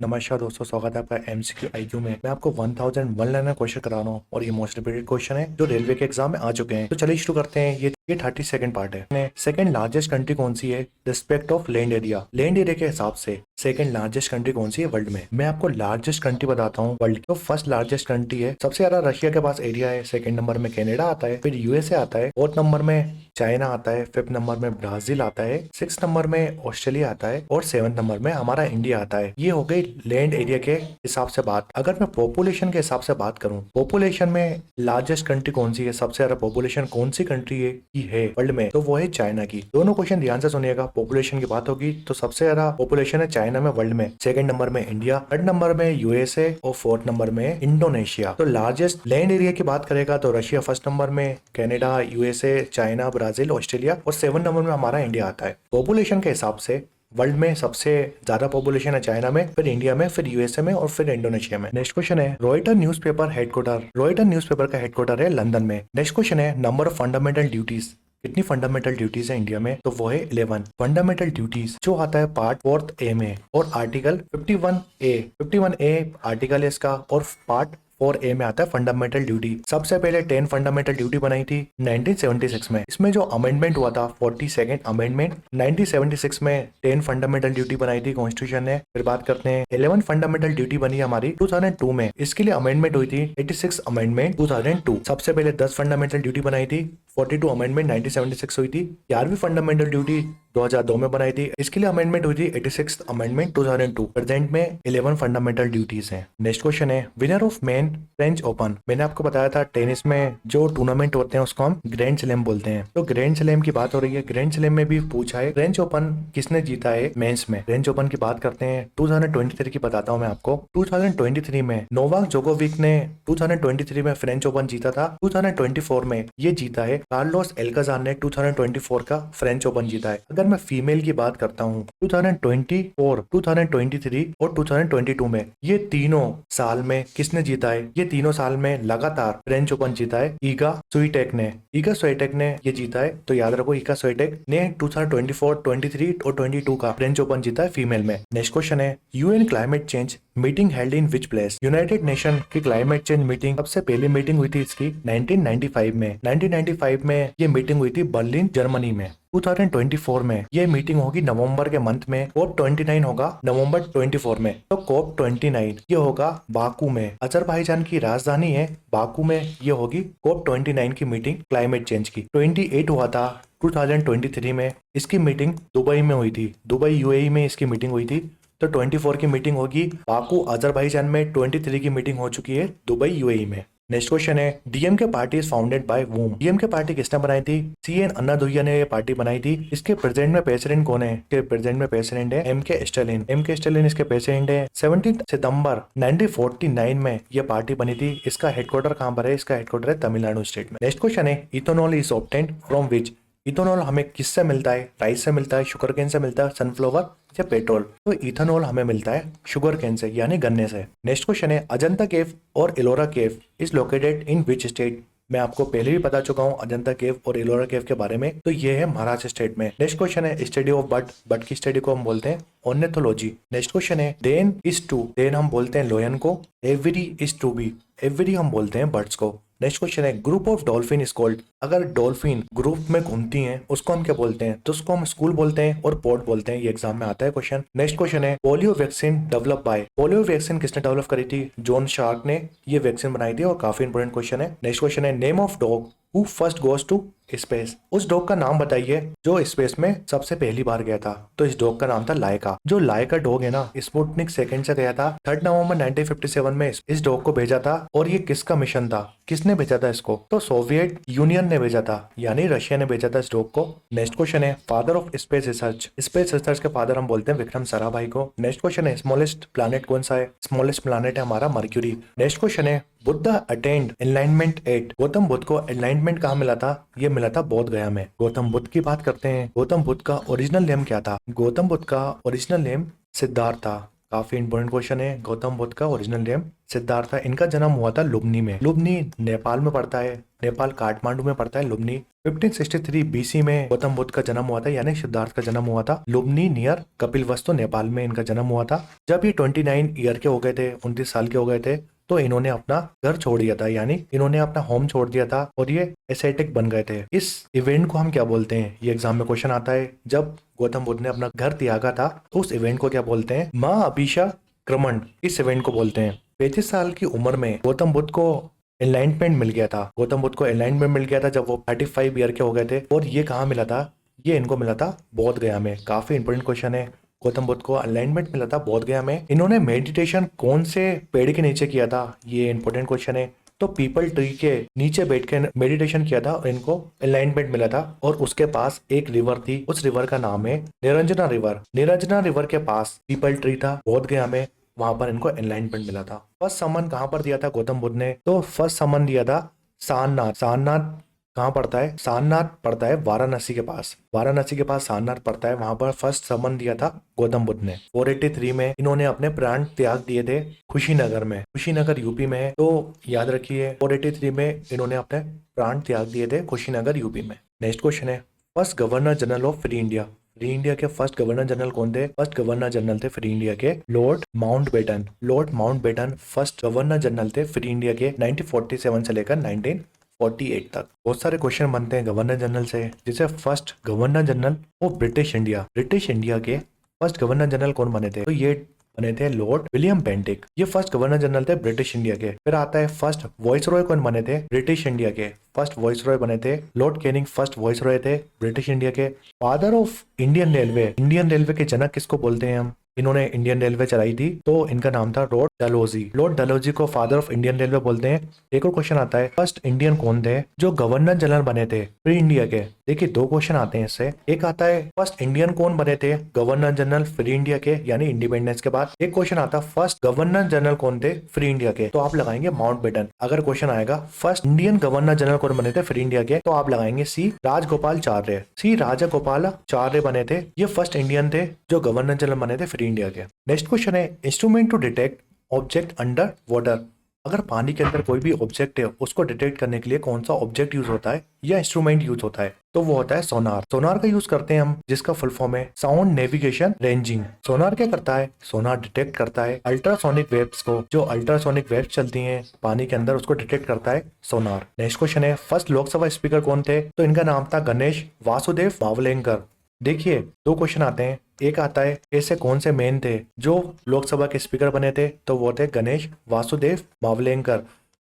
नमस्कार दोस्तों, स्वागत है आपका एमसीक्यू आईक्यू में। मैं आपको 1001 लाइनर क्वेश्चन करा रहा हूँ और ये मोस्ट रिपीटेड क्वेश्चन है जो रेलवे के एग्जाम में आ चुके हैं। तो चलिए शुरू करते हैं। ये 32nd पार्ट है। सेकंड लार्जेस्ट कंट्री कौन सी है respect of land area? Land area के हिसाब से सेकंड लार्जेस्ट कंट्री कौन सी है वर्ल्ड में? मैं आपको लार्जेस्ट कंट्री बताता हूँ वर्ल्ड की। तो फर्स्ट लार्जेस्ट कंट्री है, सबसे ज्यादा रशिया के पास एरिया है। सेकंड नंबर में कनाडा आता है, फिर यूएसए आता है, फोर्थ नंबर में चाइना आता है, फिफ्थ नंबर में ब्राजील आता है, सिक्स नंबर में ऑस्ट्रेलिया आता है और सेवंथ नंबर में हमारा इंडिया आता है। ये हो गई लैंड एरिया के हिसाब से बात। अगर मैं पॉपुलेशन के हिसाब से बात करूं, पॉपुलेशन में लार्जेस्ट कंट्री कौन सी है, सबसे ज्यादा पॉपुलेशन कौन सी कंट्री है की है वर्ल्ड में, तो वो है चाइना की। दोनों क्वेश्चन ध्यान से सुनिएगा। पॉपुलेशन की बात होगी तो सबसे ज्यादा पॉपुलेशन है चाइना में वर्ल्ड में, सेकंड नंबर में इंडिया, थर्ड नंबर में यूएसए और फोर्थ नंबर में इंडोनेशिया। तो लार्जेस्ट लैंड एरिया की बात करेगा तो रशिया फर्स्ट नंबर में, Canada, USA, China, Brazil, Australia और सेवन नंबर में हमारा इंडिया आता है। पॉपुलेशन के हिसाब से वर्ल्ड में सबसे ज्यादा पॉपुलेशन है चाइना में, फिर इंडिया में, फिर यूएसए में और फिर इंडोनेशिया में। नेक्स्ट क्वेश्चन है Reuter newspaper headquarter. Reuter newspaper का हेडक्वार्टर है लंदन में। नेक्स्ट क्वेश्चन है नंबर ऑफ फंडामेंटल ड्यूटीज। कितनी फंडामेंटल ड्यूटीज है इंडिया में? तो वो है 11 फंडामेंटल ड्यूटीज, जो आता है पार्ट 4 ए में और आर्टिकल 51A आर्टिकल है इसका और पार्ट 4A में आता है फंडामेंटल ड्यूटी। सबसे पहले 10 फंडामेंटल ड्यूटी बनाई थी 1976 में। इसमें जो अमेंडमेंट हुआ था 42nd अमेंडमेंट 1976 में 10 फंडामेंटल ड्यूटी बनाई थी कॉन्स्टिट्यूशन ने। फिर बात करते हैं 11 फंडामेंटल ड्यूटी बनी हमारी 2002 में। इसके लिए अमेंडमेंट हुई थी 86 अमेंडमेंट 2002। सबसे पहले 10 फंडामेंटल ड्यूटी बनाई थी 42 अमेंडमेंट 1976 हुई थी। 11वीं फंडामेंटल ड्यूटी 2002 में बनाई थी। इसके लिए अमेंडमेंट हुई थी 86 अमेंडमेंट 2002। प्रेजेंट में 11 फंडामेंटल ड्यूटीज हैं। नेक्स्ट क्वेश्चन है winner of main French open. मैंने आपको बताया था टेनिस में जो टूर्नामेंट होते हैं उसको हम ग्रैंड स्लैम बोलते हैं। तो ग्रैंड स्लैम की बात हो रही है। ग्रैंड स्लैम में भी पूछा है फ्रेंच ओपन किसने जीता है मेंस में। फ्रेंच ओपन की बात करते हैं 2023 की बताता हूँ मैं आपको। 2023 में नोवाक जोकोविक ने 2023 में फ्रेंच ओपन जीता था। 2024 में ये जीता है कार्लोस एल्काजार ने 2024 का फ्रेंच ओपन जीता है। अगर मैं फीमेल की बात करता हूँ 2024, 2023 और 2022 में ये तीनों साल में किसने जीता है? ये तीनों साल में लगातार फ्रेंच ओपन जीता है ईगा स्विएटेक ने। ईगा स्विएटेक ने ये जीता है। तो याद रखो ईगा स्विएटेक ने 2024, 23 और 22 का फ्रेंच ओपन जीता है फीमेल में। नेक्स्ट क्वेश्चन है UN climate change meeting held in which place. United nation की क्लाइमेट चेंज मीटिंग सबसे पहली मीटिंग हुई थी इसकी 1995 में। 1995 में ये मीटिंग हुई थी बर्लिन जर्मनी में। 2024 में ये मीटिंग होगी नवंबर के मंथ में। COP 29 होगा नवंबर 24 में। तो COP 29 ये होगा बाकू में। अजरबैजान की राजधानी है बाकू में। ये होगी COP 29 की मीटिंग क्लाइमेट चेंज की। 28 हुआ था 2023 में। इसकी मीटिंग दुबई में हुई थी। दुबई यूएई में इसकी मीटिंग हुई थी। तो 24 की मीटिंग होगी बाकू अजरबैजान में। 23 की मीटिंग हो चुकी है दुबई यूएई में। नेक्स्ट क्वेश्चन है DMK party is founded by whom. DMK party किसने बनाई थी? सीएन अन्नादुइया ने ये पार्टी बनाई थी। इसके प्रेसिडेंट में प्रेसिडेंट कौन है? इसके प्रेसिडेंट में प्रेसिडेंट है एमके स्टालिन। एमके स्टालिन इसके प्रेसिडेंट है। 17 सितंबर 1949 में ये पार्टी बनी थी। इसका हेडक्वार्टर कहाँ पर है? इसका हेडक्वार्टर है तमिलनाडु स्टेट में। नेक्स्ट क्वेश्चन है ethanol is obtained from which. Ethanol हमें किससे मिलता है? राइस से मिलता है, शुगर केन से मिलता है, सनफ्लावर या पेट्रोल? तो इथेनॉल हमें मिलता है शुगर केन से यानी गन्ने से। नेक्स्ट क्वेश्चन है अजंता केव और एलोरा केव is located in which state. मैं आपको पहले भी बता चुका हूँ अजंता केव और एलोरा केव के बारे में। तो ये है महाराष्ट्र स्टेट में। नेक्स्ट क्वेश्चन है स्टडी ऑफ बर्ड। बर्ड की स्टडी को हम बोलते हैं ऑर्निथोलॉजी। नेक्स्ट क्वेश्चन है देन इज टू। देन हम बोलते हैं लोयन को। Aviary is to be. Aviary हम बोलते हैं बर्ड्स को। नेक्स्ट क्वेश्चन है group of dolphin is called. अगर डॉल्फिन ग्रुप में घूमती हैं उसको हम क्या बोलते हैं? तो उसको हम स्कूल बोलते हैं और पोर्ट बोलते हैं। ये एग्जाम में आता है क्वेश्चन। नेक्स्ट क्वेश्चन है polio vaccine develop by. Polio vaccine किसने डेवलप करी थी? जॉन शार्क ने ये वैक्सीन बनाई थी और काफी इंपोर्टेंट क्वेश्चन है। नेक्स्ट क्वेश्चन है name of dog who first goes to space. उस डॉग का नाम बताइए जो स्पेस में सबसे पहली बार गया था। तो इस डॉग का नाम था लाइका। जो लाइका डॉग है ना स्पुतनिक सेकंड से गया था। 3 नवंबर 1957 में इस डॉग को भेजा था। और ये किसका मिशन था? किसने भेजा था इसको? तो सोवियत यूनियन ने भेजा था यानी रशिया ने भेजा था इस डॉग को। नेक्स्ट क्वेश्चन है father of space research. Space research के फादर हम बोलते हैं विक्रम साराभाई को। नेक्स्ट क्वेश्चन है स्मॉलेस्ट प्लैनेट कौन सा है? स्मॉलेस्ट प्लैनेट है हमारा मर्क्यूरी। नेक्स्ट क्वेश्चन है बुद्धा अटेंड एनलाइनमेंट एट। गौतम बुद्ध को एनलाइनमेंट कहाँ मिला था? ये मिला था बोध गया में। गौतम बुद्ध की बात करते हैं। गौतम बुद्ध का ओरिजिनल नेम क्या था? गौतम बुद्ध का ओरिजिनल नेम सिद्धार्थ था। काफी इंपॉर्टेंट क्वेश्चन है। गौतम बुद्ध का ओरिजिनल नेम सिद्धार्थ है। इनका जन्म हुआ था लुम्नी में। लुम्नी नेपाल में पड़ता है। नेपाल काठमांडू में पड़ता है लुम्नी। 1563 बीसी में गौतम बुद्ध का जन्म हुआ था, यानी सिद्धार्थ का जन्म हुआ था लुम्नी नियर कपिलवस्तु, नेपाल में इनका जन्म हुआ था। जब ये 29 ईयर के हो गए थे, 29 साल के हो गए थे, तो इन्होंने अपना घर छोड़ दिया था, यानी इन्होंने अपना होम छोड़ दिया था और ये एसेटिक बन गए थे। इस इवेंट को हम क्या बोलते हैं, ये एग्जाम में क्वेश्चन आता है। जब गौतम बुद्ध ने अपना घर त्यागा था तो उस इवेंट को क्या बोलते हैं, माँ अभिशा क्रमण, इस इवेंट को बोलते हैं। 35 साल की उम्र में गौतम बुद्ध को एनलाइटमेंट मिल गया था। गौतम बुद्ध को एनलाइटमेंट मिल गया था जब वो 35 ईयर के हो गए थे। और ये कहाँ मिला था, ये इनको मिला था बोध गया में। काफी इंपॉर्टेंट क्वेश्चन है। गौतम बुद्ध को अलाइनमेंट मिला था बोध गया में। इन्होंने मेडिटेशन कौन से पेड़ के नीचे किया था, ये इंपॉर्टेंट क्वेश्चन है। तो पीपल ट्री के नीचे बैठ के मेडिटेशन किया था और इनको अलाइनमेंट मिला था। और उसके पास एक रिवर थी, उस रिवर का नाम है निरंजना रिवर। निरंजना रिवर के पास पीपल ट्री था बोध गया में, वहां पर इनको एनलाइटमेंट मिला था। फर्स्ट समन कहाँ पर दिया था गौतम बुद्ध ने, तो फर्स्ट समन दिया था सारनाथ। सारनाथ कहाँ पड़ता है, सारनाथ पड़ता है वाराणसी के पास। वाराणसी के पास सारनाथ पड़ता है, वहां पर फर्स्ट समन दिया था गौतम बुद्ध ने। 483 में इन्होंने अपने प्राण त्याग दिए थे कुशीनगर में। कुशीनगर यूपी में है, तो याद रखिए 483 में इन्होंने अपने प्राण त्याग दिए थे कुशीनगर यूपी में। नेक्स्ट क्वेश्चन है, first governor general of free India. Free India के फर्स्ट गवर्नर जनरल कौन थे, फर्स्ट गवर्नर जनरल थे फ्री इंडिया के Lord Mountbatten. Lord Mountbatten first governor general थे फ्री इंडिया के 1947 से लेकर 1948 तक। बहुत सारे क्वेश्चन बनते हैं गवर्नर जनरल से, जैसे first governor general of British India. British India के फर्स्ट गवर्नर जनरल कौन बने थे, तो ये बने थे लॉर्ड विलियम बेंटिक। ये फर्स्ट गवर्नर जनरल थे ब्रिटिश इंडिया के। फिर आता है फर्स्ट वॉइस रॉय कौन बने थे, ब्रिटिश इंडिया के फर्स्ट वॉइस रॉय बने थे Lord Canning. First voice Roy थे ब्रिटिश इंडिया के। Father of Indian railway, Indian railway के जनक किसको बोलते हैं हम, इन्होंने इंडियन रेलवे चलाई थी तो इनका नाम था लॉर्ड डलहौजी। लॉर्ड डलहौजी को फादर ऑफ इंडियन रेलवे बोलते हैं। एक और क्वेश्चन आता है, फर्स्ट इंडियन कौन थे जो गवर्नर जनरल बने थे फ्री इंडिया के। देखिए दो क्वेश्चन आते हैं इससे। एक आता है फर्स्ट इंडियन कौन बने थे गवर्नर जनरल फ्री इंडिया के, यानी इंडिपेंडेंस के बाद। एक क्वेश्चन आता फर्स्ट गवर्नर जनरल कौन थे फ्री इंडिया के, तो आप लगाएंगे माउंटबेटन। अगर क्वेश्चन आएगा फर्स्ट इंडियन गवर्नर जनरल कौन बने थे फ्री इंडिया के, तो आप लगाएंगे सी राजगोपालचार्य। सी राजगोपालचार्य बने थे, ये फर्स्ट इंडियन थे जो गवर्नर जनरल बने थे फ्री इंडिया के। नेक्स्ट क्वेश्चन है, instrument to detect object under water. अगर पानी के अंदर कोई भी ऑब्जेक्ट है उसको डिटेक्ट करने के लिए कौन सा ऑब्जेक्ट यूज होता है या इंस्ट्रूमेंट यूज होता है, तो वो होता है सोनार। सोनार का यूज करते हैं हम, जिसका फुल फॉर्म है साउंड नेविगेशन रेंजिंग। सोनार क्या करता है, सोनार डिटेक्ट करता है अल्ट्रासोनिक वेव्स को। जो अल्ट्रासोनिक वेव्स चलती हैं पानी के अंदर उसको डिटेक्ट करता है सोनार। नेक्स्ट क्वेश्चन है, फर्स्ट लोकसभा स्पीकर कौन थे, तो इनका नाम था गणेश वासुदेव मावलेंकर। देखिए दो क्वेश्चन आते हैं। एक आता है ऐसे कौन से मैन थे जो लोकसभा के स्पीकर बने थे, तो वो थे गणेश वासुदेव मावलेंकर।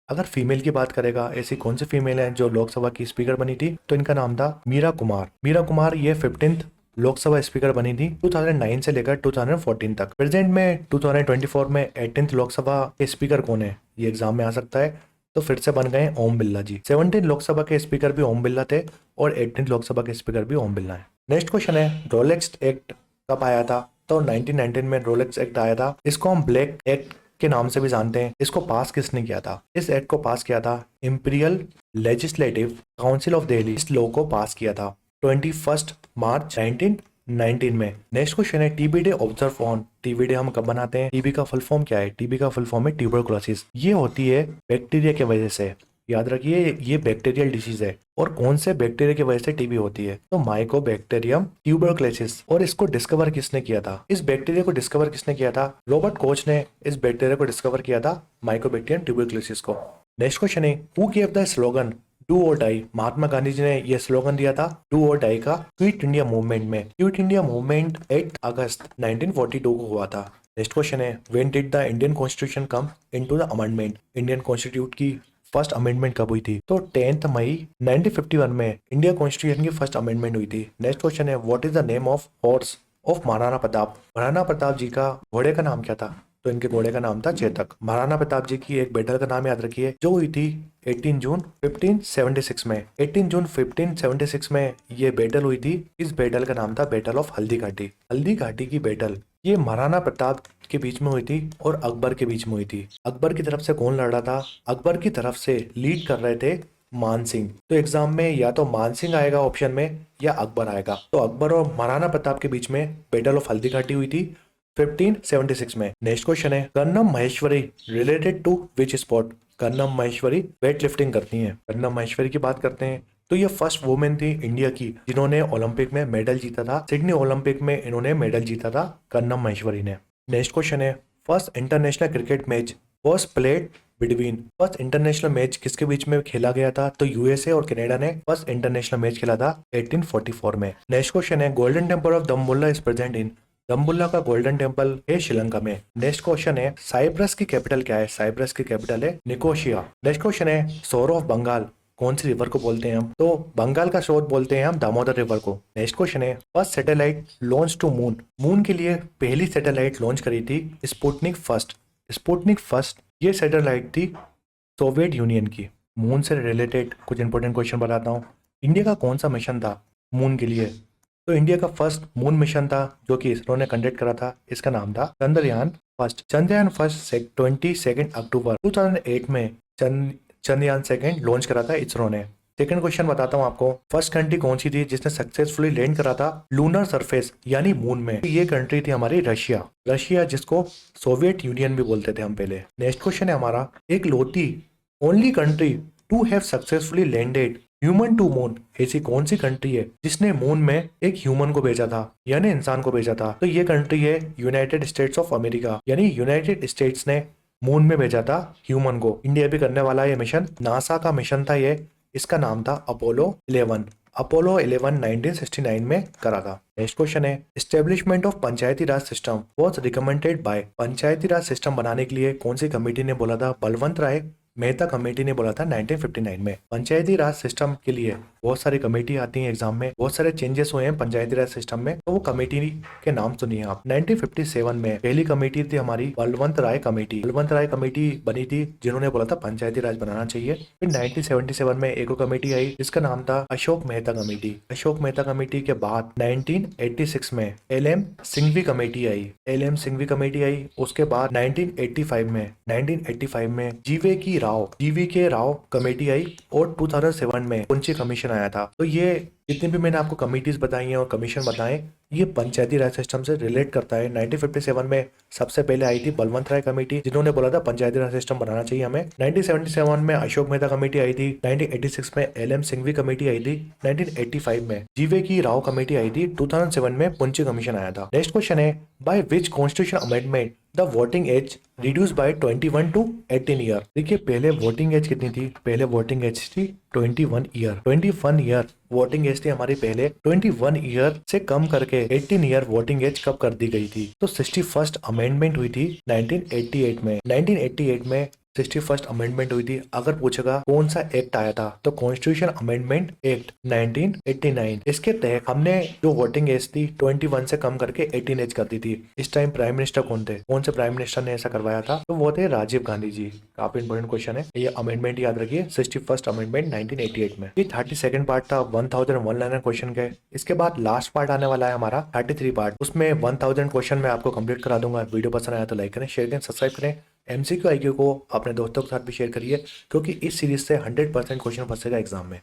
अगर फीमेल की बात करेगा, ऐसी कौन सी फीमेल है जो लोकसभा की स्पीकर बनी थी, तो इनका नाम था मीरा कुमार। मीरा कुमार ये 15th लोकसभा स्पीकर बनी थी 2009 से लेकर 2014 तक। प्रेजेंट में 2024 में 18th लोकसभा के स्पीकर कौन है, ये एग्जाम में आ सकता है, तो फिर से बन गए ओम बिरला जी। 17 लोकसभा के स्पीकर भी ओम बिरला थे और 18 लोकसभा के स्पीकर भी ओम बिरला है। नेक्स्ट क्वेश्चन है, रोलेक्स एक्ट कब आया था, तो 1919 में रोलेक्स एक्ट आया था। इसको हम ब्लैक एक्ट के नाम से भी जानते हैं। इसको पास किसने किया था, इस एक्ट को पास किया था imperial legislative council of Delhi. इस लॉ को पास किया था 21 मार्च 1919 में। नेक्स्ट क्वेश्चन है, TB day observe on. TB day हम कब बनाते हैं, टीबी का फुल फॉर्म क्या है, टीबी का फुल फॉर्म है ट्यूबरकुलोसिस। ये होती है बैक्टीरिया की वजह से, याद रखिए ये बैक्टीरियल डिसीज है। और कौन से बैक्टीरिया की वजह से टीबी होती है, तो माइकोबैक्टीरियम ट्यूबरकुलोसिस। और इसको डिस्कवर किसने किया था, इस बैक्टीरिया को डिस्कवर किसने किया था, रॉबर्ट कोच ने इस बैक्टीरिया को डिस्कवर किया था, माइकोबैक्टीरियम ट्यूबरकुलोसिस को। नेक्स्ट क्वेश्चन है, who gave the slogan do और डाई। महात्मा गांधी जी ने यह स्लोगन दिया था डू और डाई का क्विट इंडिया मूवमेंट में। क्विट इंडिया मूवमेंट 8 अगस्त 1942 को हुआ था। नेक्स्ट क्वेश्चन है, when did the Indian constitution come into the amendment. Indian constitute की फर्स्ट अमेंडमेंट कब हुई थी, तो 10 मई 1951 में इंडिया कॉन्स्टिट्यूशन की फर्स्ट अमेंडमेंट हुई थी। नेक्स्ट क्वेश्चन है, what is the name of horse of Maharana Pratap. Maharana Pratap ji का घोड़े का नाम क्या था, तो इनके घोड़े का नाम था चेतक। महाराणा प्रताप जी की एक बैटल का नाम याद रखिए जो हुई थी 18 जून 1576 में। 18 जून 1576 में ये बैटल हुई थी। इस बैटल का नाम था बैटल ऑफ हल्दी घाटी। हल्दी घाटी की बैटल ये महाराणा प्रताप के बीच में हुई थी और अकबर के बीच में हुई थी। अकबर की तरफ से कौन लड़ रहा था, अकबर की तरफ से लीड कर रहे थे मान सिंह। तो एग्जाम में या तो मान सिंह आएगा ऑप्शन में या अकबर आएगा। तो अकबर और महाराणा प्रताप के बीच में बैटल ऑफ हल्दी घाटी हुई थी 1576 में। नेक्स्ट क्वेश्चन है Karnam Maheshwari related to which sport. Karnam Maheshwari weight lifting करती हैं। कर्णम महेश्वरी की बात करते हैं तो ये फर्स्ट वुमेन थी इंडिया की जिन्होंने ओलंपिक में मेडल जीता था। सिडनी ओलंपिक में इन्होंने मेडल जीता था कर्णम महेश्वरी ने। नेक्स्ट क्वेश्चन है first international cricket match was played between. First international match किसके बीच में खेला गया था तो यूएसए और कनाडा ने फर्स्ट इंटरनेशनल मैच खेला था 1844 में। नेक्स्ट क्वेश्चन है golden temple of Dambulla is present in. Dambulla का गोल्डन टेम्पल है श्रीलंका में। नेक्स्ट क्वेश्चन है साइप्रस की कैपिटल क्या है। साइप्रस की कैपिटल है निकोशिया। नेक्स्ट क्वेश्चन है सोर ऑफ बंगाल कौन सी रिवर को बोलते हैं हम तो बंगाल का स्रोत बोलते हैं हम दामोदर रिवर को। नेक्स्ट क्वेश्चन है first satellite launch to moon. Moon के लिए पहली सैटेलाइट लॉन्च करी थी स्पुतनिक फर्स्ट। स्पुतनिक फर्स्ट ये सैटेलाइट थी सोवियत यूनियन की। मून से रिलेटेड कुछ इंपॉर्टेंट क्वेश्चन बताता हूँ। इंडिया का कौन सा मिशन था मून के लिए तो इंडिया का फर्स्ट मून मिशन था जो कि इसरो ने कंडक्ट करा था। इसका नाम था चंद्रयान फर्स्ट। चंद्रयान फर्स्ट 22 अक्टूबर 2008 में चंद्रयान सेकंड लॉन्च करा था इसरो ने। सेकंड क्वेश्चन बताता हूँ आपको फर्स्ट कंट्री कौन सी थी जिसने सक्सेसफुली लैंड करा था लूनर सरफेस यानी मून में। ये कंट्री थी हमारी रशिया। रशिया जिसको सोवियत यूनियन भी बोलते थे हम पहले। नेक्स्ट क्वेश्चन है हमारा एक लौती only country to have successfully landed human to moon. ऐसी कौन सी कंट्री है जिसने मून में एक ह्यूमन को भेजा था यानी इंसान को भेजा था तो ये कंट्री है यूनाइटेड स्टेट्स ऑफ अमेरिका। यानी यूनाइटेड स्टेट्स ने मून में भेजा था ह्यूमन को। इंडिया भी करने वाला ये मिशन नासा का मिशन था ये। इसका नाम था अपोलो 11। अपोलो 11 1969 में करा था। नेक्स्ट क्वेश्चन है establishment of Panchayati Raj system was recommended by. Panchayati Raj system बनाने के लिए कौन सी कमेटी ने बोला था बलवंत राय मेहता कमेटी ने बोला था 1959 में। पंचायती राज सिस्टम के लिए बहुत सारी कमेटी आती हैं एग्जाम में। बहुत सारे चेंजेस हुए हैं पंचायती राज सिस्टम में तो वो कमेटी के नाम सुनिए आप। 1957 में पहली कमेटी थी हमारी बलवंत राय कमेटी। बलवंत राय कमेटी बनी थी जिन्होंने बोला था पंचायती राज बनाना चाहिए। फिर 1977 में एक कमेटी आई जिसका नाम था अशोक मेहता कमेटी। अशोक मेहता कमेटी के बाद 1986 में LM सिंघवी कमेटी आई। LM सिंघवी कमेटी आई। उसके बाद 1985 में जीवी के राव कमेटी आई और 2007 में पुंची कमीशन आया था। तो ये जितनी भी मैंने आपको कमिटीज बताई हैं और कमीशन बताए ये पंचायती राज सिस्टम से रिलेट करता है। 1957 में सबसे पहले आई थी बलवंत राय कमेटी जिन्होंने बोला था पंचायती राज सिस्टम बनाना चाहिए हमें। 1977 में अशोक मेहता कमेटी आई थी। 1986 में LM सिंघवी कमेटी आई थी। 1985 में जीवे की राव कमेटी आई थी। 2007 में पुंची कमीशन आया था। नेक्स्ट क्वेश्चन है by which constitution amendment the voting age reduce by 21 to 18 year. देखिए पहले वोटिंग एज कितनी थी पहले वोटिंग एज थी 21 ईयर। 21 ईयर वोटिंग एज थी हमारी पहले। 21 ईयर से कम करके 18 ईयर वोटिंग एज कब कर दी गई थी तो 61st अमेंडमेंट हुई थी 1988 में। 1988 में 61st अमेंडमेंट हुई थी। अगर पूछेगा कौन सा एक्ट आया था तो कॉन्स्टिट्यूशन अमेंडमेंट एक्ट 1989। इसके तहत हमने जो वोटिंग एज थी 21 से कम करके 18 एज कर दी थी। इस टाइम प्राइम मिनिस्टर कौन थे कौन से प्राइम मिनिस्टर ने ऐसा करवाया था तो वो थे राजीव गांधी जी। काफी इंपोर्टेंट क्वेश्चन है ये अमेंडमेंट याद रखिए 61st अमेंडमेंट 1988 में। ये 32nd पार्ट था 1001 लाइनर क्वेश्चन के। इसके बाद लास्ट पार्ट आने वाला है हमारा 33 पार्ट। उसमें 1000 क्वेश्चन मैं आपको कंप्लीट करा दूंगा। वीडियो पसंद आया तो लाइक करें शेयर करें सब्सक्राइब करें। MCQ IQ को अपने दोस्तों के साथ भी शेयर करिए क्योंकि इस सीरीज से 100% क्वेश्चन फंसेगा एग्जाम में।